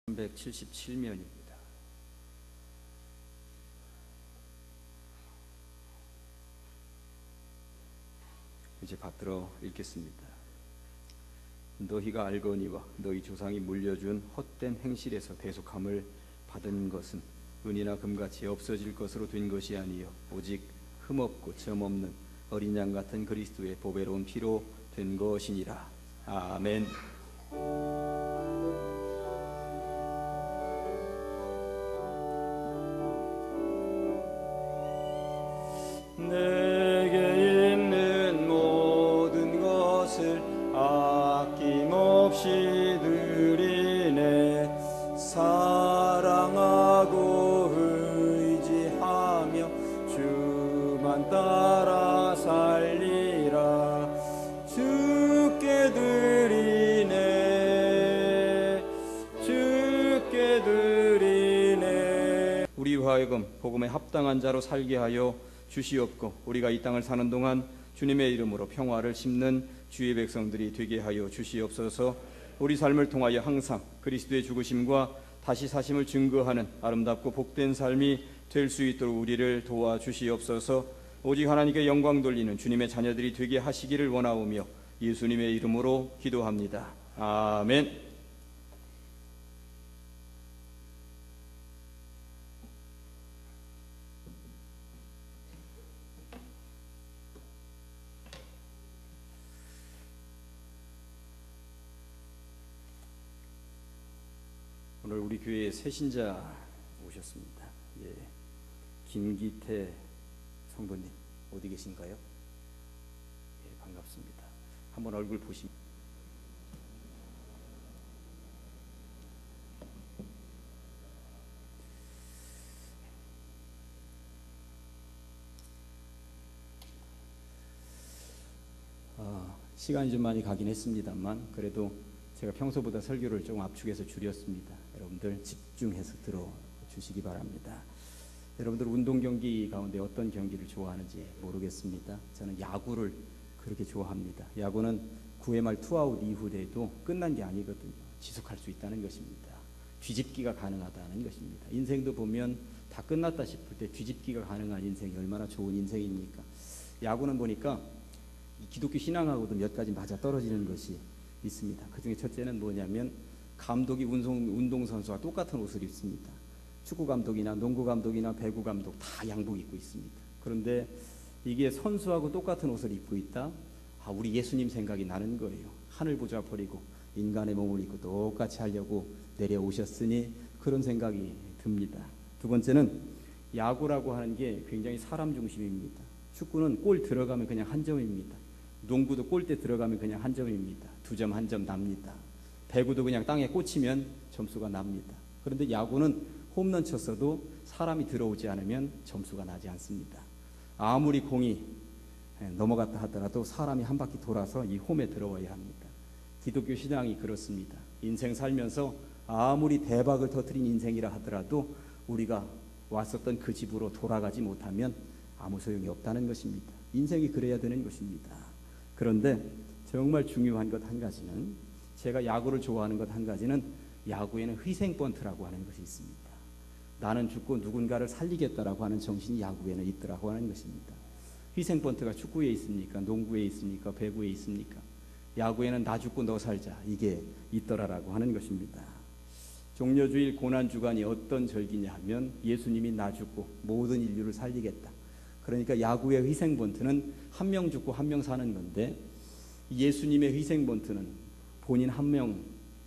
377면입니다. 이제 받들어 읽겠습니다. 너희가 알거니와 너희 조상이 물려준 헛된 행실에서 대속함을 받은 것은 은이나 금같이 없어질 것으로 된 것이 아니요 오직 흠없고 점없는 어린 양 같은 그리스도의 보배로운 피로 된 것이니라. 아멘. 내게 있는 모든 것을 아낌없이 드리네. 사랑하고 의지하며 주만 따라 살리라. 주께 드리네. 주께 드리네. 우리 하여금 복음에 합당한 자로 살게 하여 주시옵고 우리가 이 땅을 사는 동안 주님의 이름으로 평화를 심는 주의 백성들이 되게 하여 주시옵소서. 우리 삶을 통하여 항상 그리스도의 죽으심과 다시 사심을 증거하는 아름답고 복된 삶이 될 수 있도록 우리를 도와주시옵소서. 오직 하나님께 영광 돌리는 주님의 자녀들이 되게 하시기를 원하오며 예수님의 이름으로 기도합니다. 아멘. 오늘 우리 교회에 새 신자 오셨습니다. 예, 김기태 성도님 어디 계신가요? 예, 반갑습니다. 한번 얼굴 보시면 시간이 좀 많이 가긴 했습니다만 그래도 제가 평소보다 설교를 좀 압축해서 줄였습니다. 여러분들 집중해서 들어주시기 바랍니다. 여러분들 운동 경기 가운데 어떤 경기를 좋아하는지 모르겠습니다. 저는 야구를 그렇게 좋아합니다. 야구는 9회 말 투아웃 이후에도 끝난 게 아니거든요. 지속할 수 있다는 것입니다. 뒤집기가 가능하다는 것입니다. 인생도 보면 다 끝났다 싶을 때 뒤집기가 가능한 인생이 얼마나 좋은 인생입니까? 야구는 보니까 기독교 신앙하고도 몇 가지 맞아 떨어지는 것이 있습니다. 그 중에 첫째는 뭐냐면 감독이 운동선수와 똑같은 옷을 입습니다. 축구 감독이나 농구 감독이나 배구 감독 다 양복 입고 있습니다. 그런데 이게 선수하고 똑같은 옷을 입고 있다? 우리 예수님 생각이 나는 거예요. 하늘 보좌 버리고 인간의 몸을 입고 똑같이 하려고 내려오셨으니 그런 생각이 듭니다. 두 번째는 야구라고 하는 게 굉장히 사람 중심입니다. 축구는 골 들어가면 그냥 한 점입니다. 농구도 골대 들어가면 그냥 한 점입니다. 2점, 1점 납니다. 배구도 그냥 땅에 꽂히면 점수가 납니다. 그런데 야구는 홈런 쳤어도 사람이 들어오지 않으면 점수가 나지 않습니다. 아무리 공이 넘어갔다 하더라도 사람이 한 바퀴 돌아서 이 홈에 들어와야 합니다. 기독교 신앙이 그렇습니다. 인생 살면서 아무리 대박을 터뜨린 인생이라 하더라도 우리가 왔었던 그 집으로 돌아가지 못하면 아무 소용이 없다는 것입니다. 인생이 그래야 되는 것입니다. 그런데 정말 중요한 것 한 가지는, 제가 야구를 좋아하는 것 한 가지는 야구에는 희생 번트라고 하는 것이 있습니다. 나는 죽고 누군가를 살리겠다라고 하는 정신이 야구에는 있더라고 하는 것입니다. 희생 번트가 축구에 있습니까? 농구에 있습니까? 배구에 있습니까? 야구에는 나 죽고 너 살자, 이게 있더라라고 하는 것입니다. 종려주일 고난주간이 어떤 절기냐 하면 예수님이 나 죽고 모든 인류를 살리겠다. 그러니까 야구의 희생 번트는 한 명 죽고 한 명 사는 건데, 예수님의 희생 번트는 본인 한 명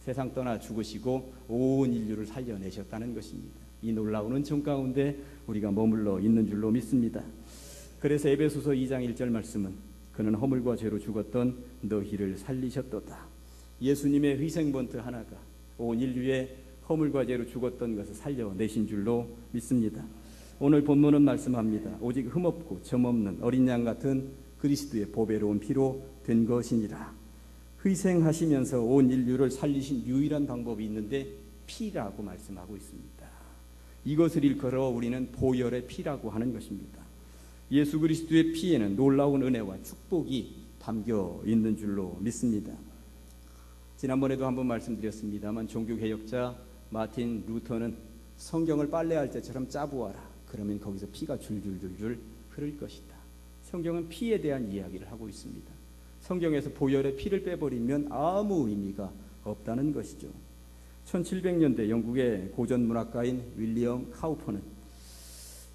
세상 떠나 죽으시고 온 인류를 살려내셨다는 것입니다. 이 놀라운 은총 가운데 우리가 머물러 있는 줄로 믿습니다. 그래서 에베소서 2장 1절 말씀은 그는 허물과 죄로 죽었던 너희를 살리셨도다. 예수님의 희생 번트 하나가 온 인류의 허물과 죄로 죽었던 것을 살려내신 줄로 믿습니다. 오늘 본문은 말씀합니다. 오직 흠없고 점없는 어린 양 같은 그리스도의 보배로운 피로 된 것이니라. 희생하시면서 온 인류를 살리신 유일한 방법이 있는데 피라고 말씀하고 있습니다. 이것을 일컬어 우리는 보혈의 피라고 하는 것입니다. 예수 그리스도의 피에는 놀라운 은혜와 축복이 담겨 있는 줄로 믿습니다. 지난번에도 한번 말씀드렸습니다만 종교개혁자 마틴 루터는 성경을 빨래할 때처럼 짜부어라. 그러면 거기서 피가 줄줄줄줄 흐를 것이다. 성경은 피에 대한 이야기를 하고 있습니다. 성경에서 보혈의 피를 빼버리면 아무 의미가 없다는 것이죠. 1700년대 영국의 고전문학가인 윌리엄 카우퍼는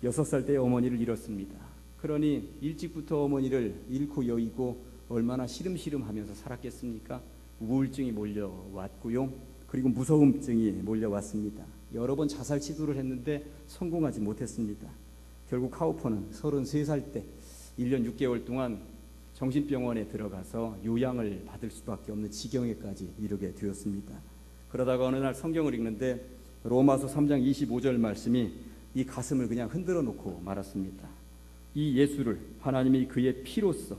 6살 때 어머니를 잃었습니다. 그러니 일찍부터 어머니를 잃고 여의고 얼마나 시름시름하면서 살았겠습니까? 우울증이 몰려왔고요. 그리고 무서움증이 몰려왔습니다. 여러 번 자살 시도를 했는데 성공하지 못했습니다. 결국 카우퍼는 33살 때 1년 6개월 동안 정신병원에 들어가서 요양을 받을 수밖에 없는 지경에까지 이르게 되었습니다. 그러다가 어느 날 성경을 읽는데 로마서 3장 25절 말씀이 이 가슴을 그냥 흔들어 놓고 말았습니다. 이 예수를 하나님이 그의 피로써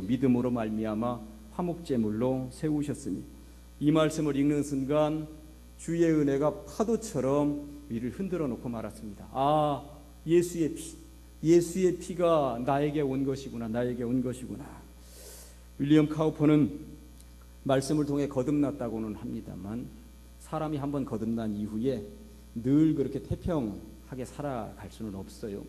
믿음으로 말미암아 화목제물로 세우셨으니, 이 말씀을 읽는 순간 주의 은혜가 파도처럼 위를 흔들어 놓고 말았습니다. 아, 예수의 피가 나에게 온 것이구나. 윌리엄 카우퍼는 말씀을 통해 거듭났다고는 합니다만 사람이 한번 거듭난 이후에 늘 그렇게 태평하게 살아갈 수는 없어요.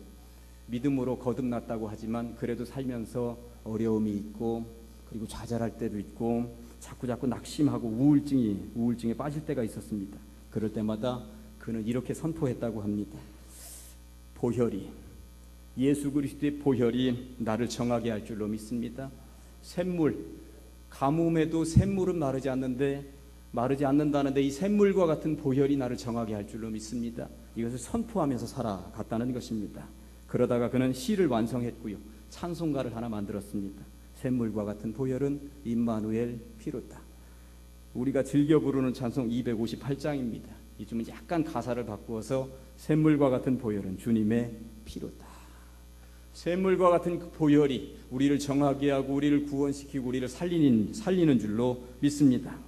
믿음으로 거듭났다고 하지만 그래도 살면서 어려움이 있고, 그리고 좌절할 때도 있고, 자꾸 낙심하고 우울증에 빠질 때가 있었습니다. 그럴 때마다 그는 이렇게 선포했다고 합니다. 예수 그리스도의 보혈이 나를 정하게 할 줄로 믿습니다. 가뭄에도 샘물은 마르지 않는다는데 이 샘물과 같은 보혈이 나를 정하게 할 줄로 믿습니다. 이것을 선포하면서 살아갔다는 것입니다. 그러다가 그는 시를 완성했고요. 찬송가를 하나 만들었습니다. 샘물과 같은 보혈은 임마누엘 피로다. 우리가 즐겨 부르는 찬송 258장입니다. 이쯤은 약간 가사를 바꾸어서 샘물과 같은 보혈은 주님의 피로다. 샘물과 같은 그 보혈이 우리를 정하게 하고 우리를 구원시키고 우리를 살리는 줄로 믿습니다.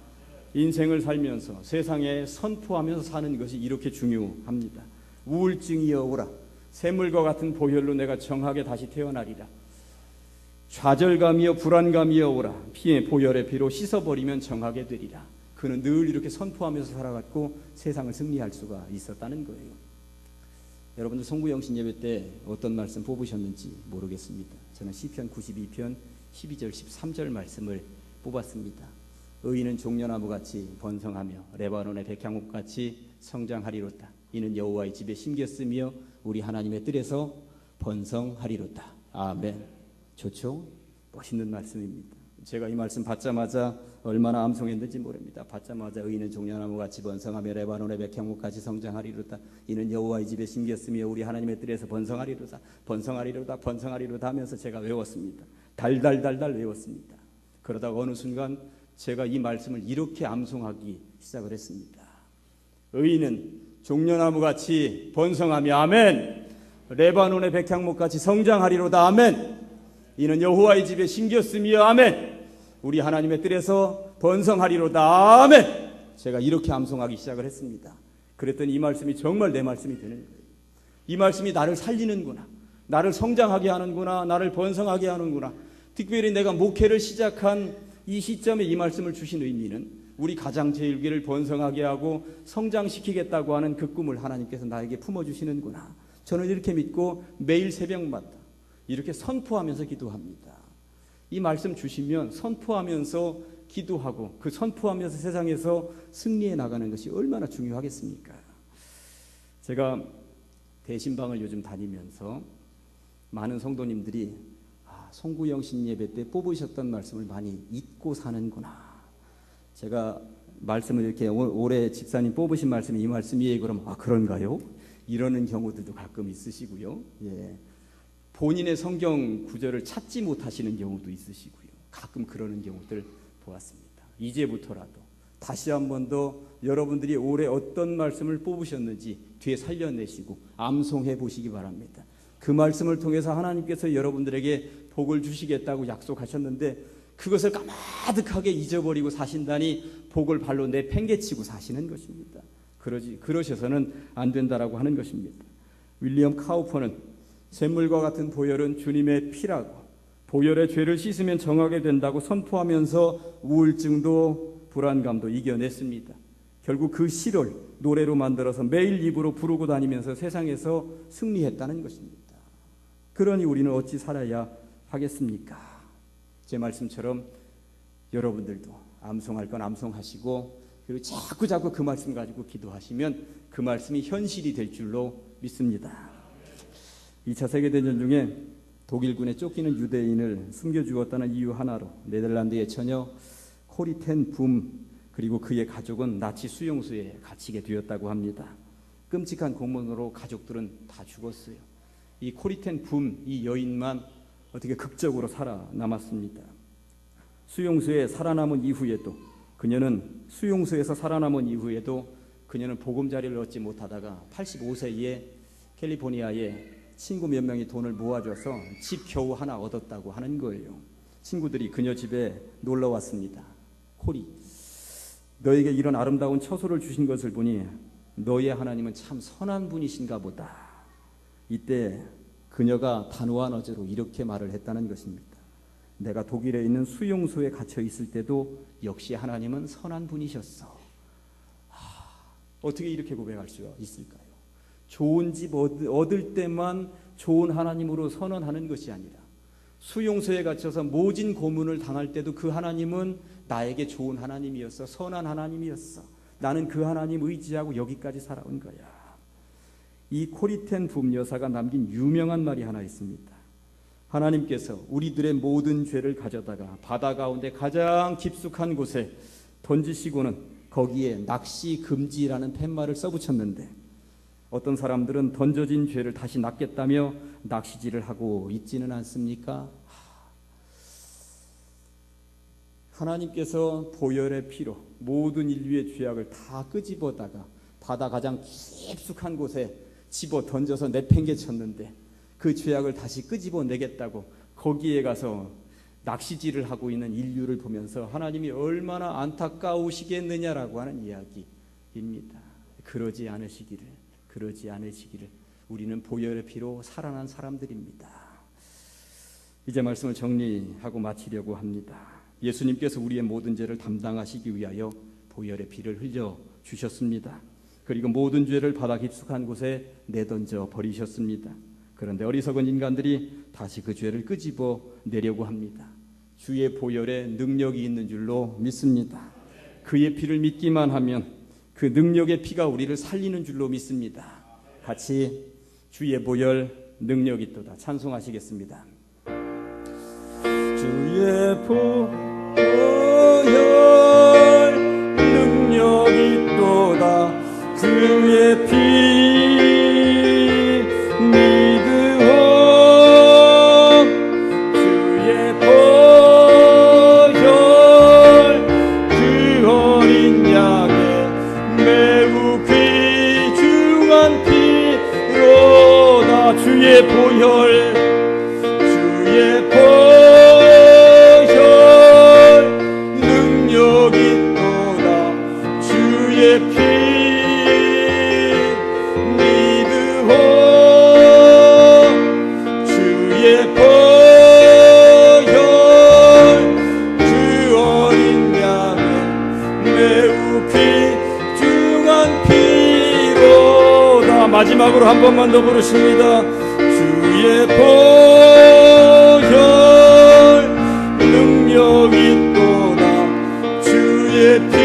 인생을 살면서 세상에 선포하면서 사는 것이 이렇게 중요합니다. 우울증이여 오라. 샘물과 같은 보혈로 내가 정하게 다시 태어나리라. 좌절감이여 불안감이여 오라. 보혈의 피로 씻어버리면 정하게 되리라. 그는 늘 이렇게 선포하면서 살아갔고 세상을 승리할 수가 있었다는 거예요. 여러분들 송구영신 예배 때 어떤 말씀 뽑으셨는지 모르겠습니다. 저는 시편 92편 12절 13절 말씀을 뽑았습니다. 의인은 종려나무같이 번성하며 레바논의 백향목같이 성장하리로다. 이는 여호와의 집에 심겼으며 우리 하나님의 뜰에서 번성하리로다. 아멘. 좋죠? 멋있는 말씀입니다. 제가 이 말씀 받자마자 얼마나 암송했는지 모릅니다. 받자마자 의인은 종려나무같이 번성하며 레바논의 백향목같이 성장하리로다. 이는 여호와의 집에 심겼으며 우리 하나님의 뜰에서 번성하리로다. 번성하리로다 하면서 제가 외웠습니다. 달달달달 외웠습니다. 그러다가 어느 순간 제가 이 말씀을 이렇게 암송하기 시작을 했습니다. 의인은 종려나무같이 번성하며 아멘. 레바논의 백향목같이 성장하리로다 아멘. 이는 여호와의 집에 심겼으며 아멘. 우리 하나님의 뜰에서 번성하리로다 아멘. 제가 이렇게 암송하기 시작을 했습니다. 그랬더니 이 말씀이 정말 내 말씀이 되는 거예요. 이 말씀이 나를 살리는구나, 나를 성장하게 하는구나, 나를 번성하게 하는구나. 특별히 내가 목회를 시작한 이 시점에 이 말씀을 주신 의미는 우리 가장제일교회를 번성하게 하고 성장시키겠다고 하는 그 꿈을 하나님께서 나에게 품어주시는구나. 저는 이렇게 믿고 매일 새벽마다 이렇게 선포하면서 기도합니다. 이 말씀 주시면 선포하면서 기도하고 그 선포하면서 세상에서 승리해 나가는 것이 얼마나 중요하겠습니까? 제가 대신방을 요즘 다니면서 많은 성도님들이 송구영신 예배 때 뽑으셨던 말씀을 많이 잊고 사는구나. 제가 말씀을 이렇게 올해 집사님 뽑으신 말씀이 이 말씀이에요. 그럼 그런가요? 이러는 경우들도 가끔 있으시고요. 예. 본인의 성경 구절을 찾지 못하시는 경우도 있으시고요. 가끔 그러는 경우들 보았습니다. 이제부터라도 다시 한 번 더 여러분들이 올해 어떤 말씀을 뽑으셨는지 뒤에 살려내시고 암송해 보시기 바랍니다. 그 말씀을 통해서 하나님께서 여러분들에게 복을 주시겠다고 약속하셨는데 그것을 까마득하게 잊어버리고 사신다니 복을 발로 내팽개치고 사시는 것입니다. 그러셔서는 안 된다라고 하는 것입니다. 윌리엄 카우퍼는 샘물과 같은 보혈은 주님의 피라고, 보혈의 죄를 씻으면 정하게 된다고 선포하면서 우울증도 불안감도 이겨냈습니다. 결국 그 시를 노래로 만들어서 매일 입으로 부르고 다니면서 세상에서 승리했다는 것입니다. 그러니 우리는 어찌 살아야 하겠습니까? 제 말씀처럼 여러분들도 암송할 건 암송하시고, 그리고 자꾸 그 말씀 가지고 기도하시면 그 말씀이 현실이 될 줄로 믿습니다. 2차 세계대전 중에 독일군에 쫓기는 유대인을 숨겨주었다는 이유 하나로 네덜란드의 처녀 코리 텐 붐 그리고 그의 가족은 나치 수용소에 갇히게 되었다고 합니다. 끔찍한 고문으로 가족들은 다 죽었어요. 이 코리 텐 붐, 이 여인만 어떻게 극적으로 살아남았습니다. 수용소에 살아남은 이후에도 그녀는 보금자리를 얻지 못하다가 85세에 캘리포니아에 친구 몇 명이 돈을 모아줘서 집 겨우 하나 얻었다고 하는 거예요. 친구들이 그녀 집에 놀러 왔습니다. 코리, 너에게 이런 아름다운 처소를 주신 것을 보니 너의 하나님은 참 선한 분이신가 보다. 이때 그녀가 단호한 어조로 이렇게 말을 했다는 것입니다. 내가 독일에 있는 수용소에 갇혀 있을 때도 역시 하나님은 선한 분이셨어. 어떻게 이렇게 고백할 수가 있을까요? 좋은 집 얻을 때만 좋은 하나님으로 선언하는 것이 아니라 수용소에 갇혀서 모진 고문을 당할 때도 그 하나님은 나에게 좋은 하나님이었어. 선한 하나님이었어. 나는 그 하나님 의지하고 여기까지 살아온 거야. 이 코리텐 붐 여사가 남긴 유명한 말이 하나 있습니다. 하나님께서 우리들의 모든 죄를 가져다가 바다 가운데 가장 깊숙한 곳에 던지시고는 거기에 낚시 금지라는 팻말을 써붙였는데, 어떤 사람들은 던져진 죄를 다시 낚겠다며 낚시질을 하고 있지는 않습니까? 하나님께서 보혈의 피로 모든 인류의 죄악을 다 끄집어다가 바다 가장 깊숙한 곳에 집어 던져서 내팽개쳤는데, 그 죄악을 다시 끄집어내겠다고 거기에 가서 낚시질을 하고 있는 인류를 보면서 하나님이 얼마나 안타까우시겠느냐라고 하는 이야기입니다. 그러지 않으시기를 우리는 보혈의 피로 살아난 사람들입니다. 이제 말씀을 정리하고 마치려고 합니다. 예수님께서 우리의 모든 죄를 담당하시기 위하여 보혈의 피를 흘려 주셨습니다. 그리고 모든 죄를 바다 깊숙한 곳에 내던져 버리셨습니다. 그런데 어리석은 인간들이 다시 그 죄를 끄집어 내려고 합니다. 주의 보혈에 능력이 있는 줄로 믿습니다. 그의 피를 믿기만 하면 그 능력의 피가 우리를 살리는 줄로 믿습니다. 같이 주의 보혈 능력이 있도다 찬송하시겠습니다. 주의 보혈 능력이 있도다. 주의 피 믿으오. 주의 보혈 그 어린 양의 매우 귀중한 피로다. 주의 보혈 능력이 있도다. 주의 피 믿으오. 주의 보혈 그 어린 양의 매우 귀중한 피로다. 마지막으로 한 번만 더 부르십니다. 주의 보혈 능력이 있도다. 주의 피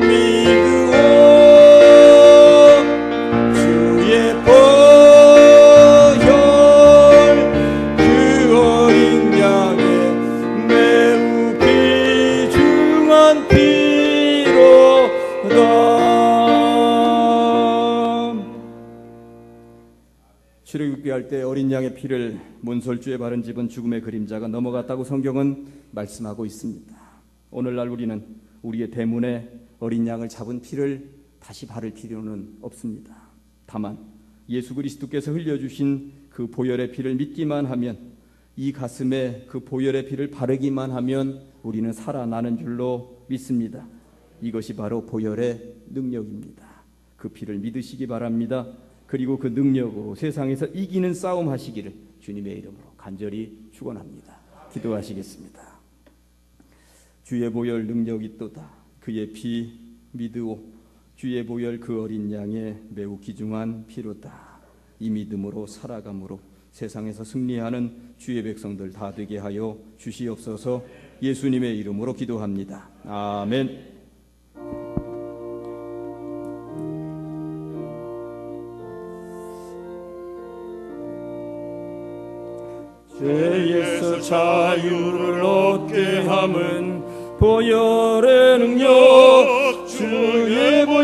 믿으오. 주의 보혈 그 어린 양의 매우 귀중한 피로다. 출애굽기 때 어린 양의 피를 문설주에 바른 집은 죽음의 그림자가 넘어갔다고 성경은 말씀하고 있습니다. 오늘날 우리는 우리의 대문에 어린 양을 잡은 피를 다시 바를 필요는 없습니다. 다만 예수 그리스도께서 흘려주신 그 보혈의 피를 믿기만 하면, 이 가슴에 그 보혈의 피를 바르기만 하면 우리는 살아나는 줄로 믿습니다. 이것이 바로 보혈의 능력입니다. 그 피를 믿으시기 바랍니다. 그리고 그 능력으로 세상에서 이기는 싸움 하시기를 주님의 이름으로 간절히 축원합니다. 기도하시겠습니다. 주의 보혈 능력이 있도다. 그의 피 믿으오. 주의 보혈 그 어린 양의 매우 귀중한 피로다. 이 믿음으로 살아감으로 세상에서 승리하는 주의 백성들 다 되게 하여 주시옵소서. 예수님의 이름으로 기도합니다. 아멘. 죄에서 자유를 얻게 함은 보혈의 능력 주의 보혈